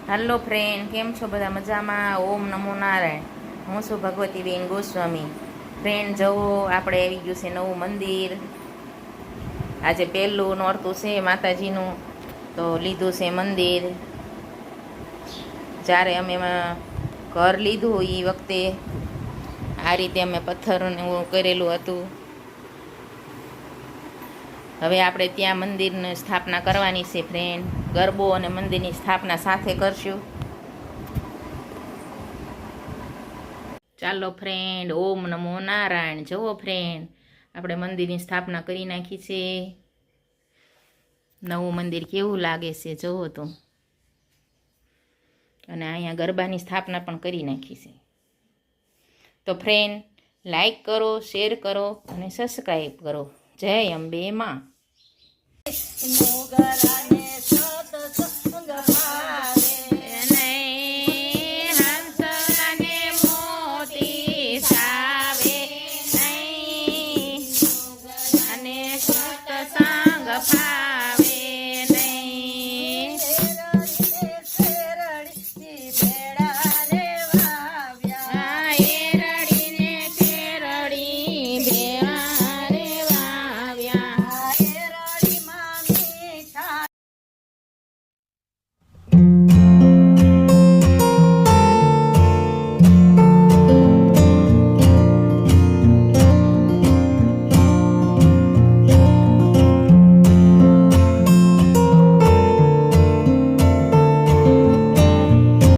હાલો friend, કેમ છો બધા? મજામાં? ઓમ નમો નારાયણ. હું છું ભગવતીબેન ગોસ્વામી. ફ્રેન્ડ, જવો આપણે આવી ગયું છે નવું મંદિર. આજે પહેલું નોરતું છે માતાજીનું, તો લીધું છે મંદિર. જ્યારે અમે ઘર લીધું એ વખતે આ રીતે અમે પથ્થરનું કરેલું હતું. હવે આપણે ત્યાં મંદિરની સ્થાપના કરવાની છે ફ્રેન્ડ. ગરબો અને મંદિરની સ્થાપના સાથે કરશું. ચાલો ફ્રેન્ડ, ઓમ નમો નારાયણ. જુઓ ફ્રેન્ડ, આપણે મંદિરની સ્થાપના કરી નાખી છે. નવું મંદિર કેવું લાગે છે જુઓ તો. અને અહીંયા ગરબાની સ્થાપના પણ કરી નાખી છે. તો ફ્રેન્ડ, લાઈક કરો, શેર કરો અને સબસ્ક્રાઈબ કરો. જય અંબે માં.